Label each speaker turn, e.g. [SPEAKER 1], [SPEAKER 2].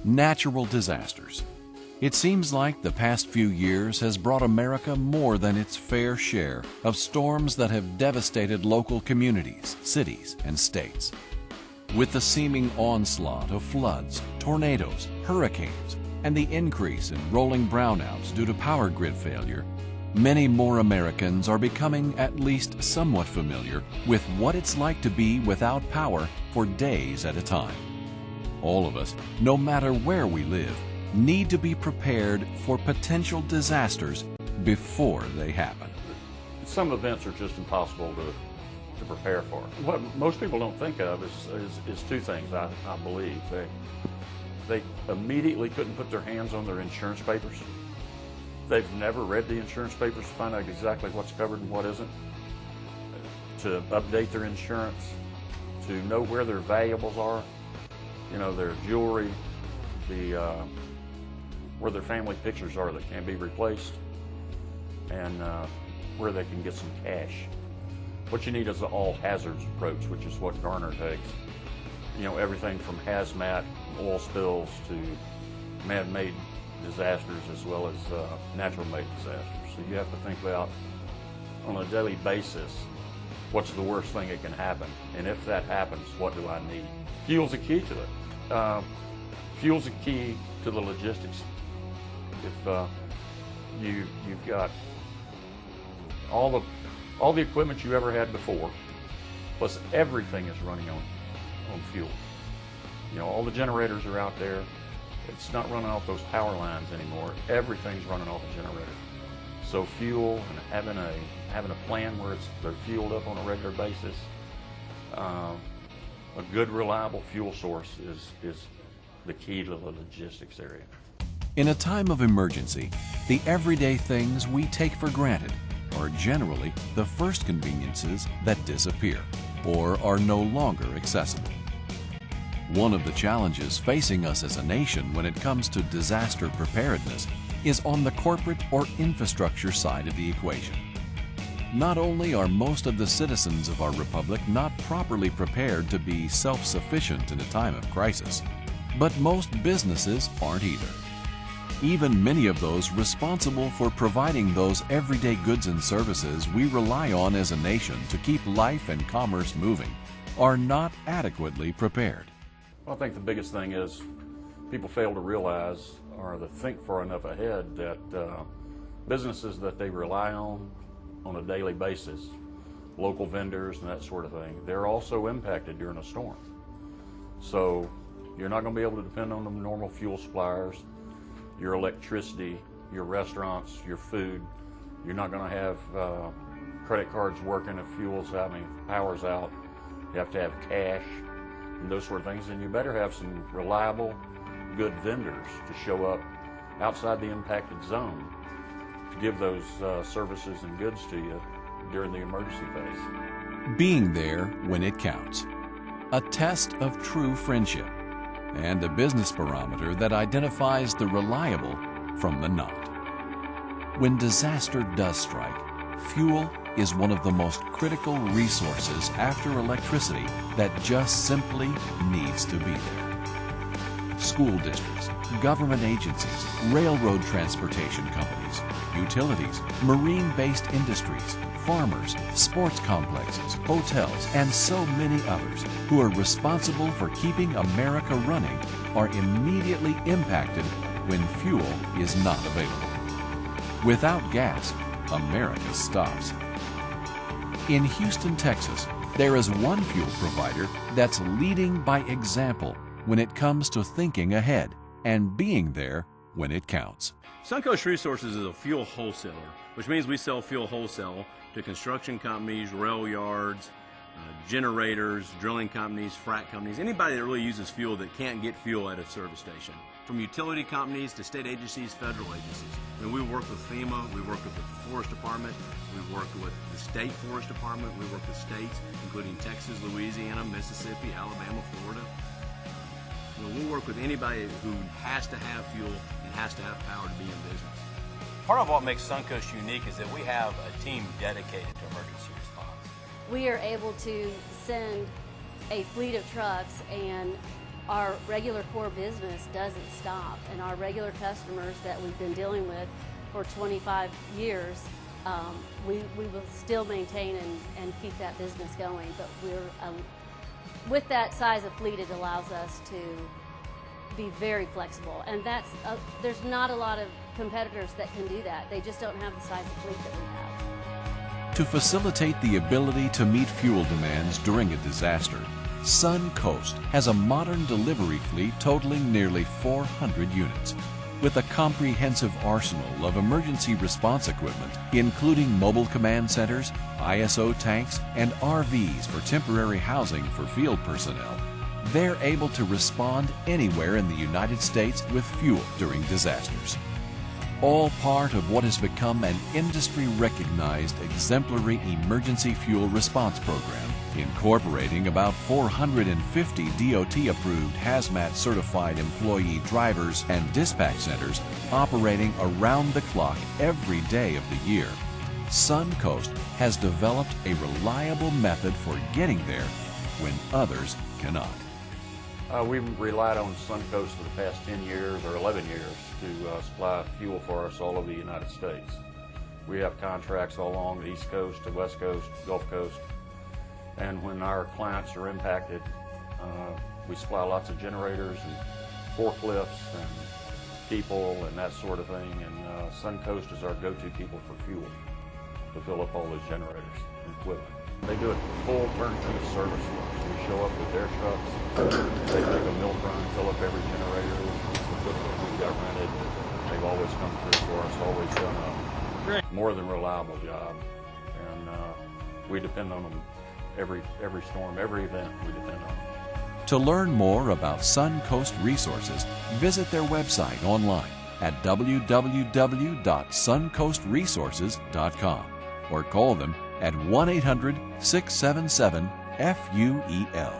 [SPEAKER 1] Natural disasters. It seems like the past few years has brought America more than its fair share of storms that have devastated local communities, cities, and states. With the seeming onslaught of floods, tornadoes, hurricanes, and the increase in rolling brownouts due to power grid failure, many more Americans are becoming at least somewhat familiar with what it's like to be without power for days at a time. All of us, no matter where we live, need to be prepared for potential disasters before they happen.
[SPEAKER 2] Some events are just impossible to prepare for. What most people don't think of is two things, I believe. They immediately couldn't put their hands on their insurance papers. They've never read the insurance papers to find out exactly what's covered and what isn't, to update their insurance, to know where their valuables are, their jewelry, where their family pictures are that can't be replaced, and where they can get some cash. What you need is the all hazards approach, which is what Garner takes. Everything from hazmat, oil spills, to man-made disasters as well as natural-made disasters. So you have to think about, on a daily basis, what's the worst thing that can happen? And if that happens, what do I need? Fuel's a key to it. Fuel's a key to the logistics. If you've got all the equipment you ever had before, plus everything is running on fuel. All the generators are out there. It's not running off those power lines anymore. Everything's running off a generator. So fuel and having a plan where they're fueled up on a regular basis, a good reliable fuel source is the key to the logistics area.
[SPEAKER 1] In a time of emergency, the everyday things we take for granted are generally the first conveniences that disappear or are no longer accessible. One of the challenges facing us as a nation when it comes to disaster preparedness is on the corporate or infrastructure side of the equation. Not only are most of the citizens of our republic not properly prepared to be self-sufficient in a time of crisis, but most businesses aren't either. Even many of those responsible for providing those everyday goods and services we rely on as a nation to keep life and commerce moving are not adequately prepared.
[SPEAKER 2] Well, I think the biggest thing is people fail to realize or to think far enough ahead that businesses that they rely on a daily basis, local vendors and that sort of thing, they're also impacted during a storm. So you're not going to be able to depend on the normal fuel suppliers, your electricity, your restaurants, your food. You're not going to have credit cards working if fuel's out, power's out. You have to have cash and those sort of things. And you better have some reliable, good vendors to show up outside the impacted zone to give those services and goods to you during the emergency phase.
[SPEAKER 1] Being there when it counts. A test of true friendship. And a business barometer that identifies the reliable from the not. When disaster does strike, fuel is one of the most critical resources after electricity that just simply needs to be there. School districts, government agencies, railroad transportation companies, utilities, marine-based industries, farmers, sports complexes, hotels, and so many others who are responsible for keeping America running are immediately impacted when fuel is not available. Without gas, America stops. In Houston, Texas, there is one fuel provider that's leading by example when it comes to thinking ahead and being there when it counts.
[SPEAKER 3] SunCoast Resources is a fuel wholesaler, which means we sell fuel wholesale to construction companies, rail yards, generators, drilling companies, frac companies, anybody that really uses fuel that can't get fuel at a service station. From utility companies to state agencies, federal agencies. We work with FEMA, we work with the Forest Department, we work with the State Forest Department, we work with states, including Texas, Louisiana, Mississippi, Alabama, Florida. We'll work with anybody who has to have fuel and has to have power to be in business.
[SPEAKER 4] Part of what makes SunCoast unique is that we have a team dedicated to emergency response.
[SPEAKER 5] We are able to send a fleet of trucks and our regular core business doesn't stop, and our regular customers that we've been dealing with for 25 years, we will still maintain and keep that business going. But we're with that size of fleet, it allows us to be very flexible, and that's there's not a lot of competitors that can do that. They just don't have the size of fleet that we have.
[SPEAKER 1] To facilitate the ability to meet fuel demands during a disaster, SunCoast has a modern delivery fleet totaling nearly 400 units, with a comprehensive arsenal of emergency response equipment, including mobile command centers, ISO tanks, and RVs for temporary housing for field personnel. They're able to respond anywhere in the United States with fuel during disasters. All part of what has become an industry-recognized exemplary emergency fuel response program, incorporating about 450 DOT-approved hazmat-certified employee drivers and dispatch centers operating around the clock every day of the year. SunCoast has developed a reliable method for getting there when others cannot.
[SPEAKER 2] We've relied on SunCoast for the past 10 years or 11 years to supply fuel for us all over the United States. We have contracts all along the East Coast, the West Coast, Gulf Coast, and when our clients are impacted, we supply lots of generators and forklifts and people and that sort of thing, and SunCoast is our go-to people for fuel to fill up all those generators and equipment. They do a full turnkey service for us. We show up with their trucks, they take a milk run, fill up every generator, it's the equipment we've got rented. They've always come through for us, always done a more than reliable job, and we depend on them every storm, every event we depend on them.
[SPEAKER 1] To learn more about SunCoast resources, visit their website online at www.suncoastresources.com or call them at 1-800-677-FUEL.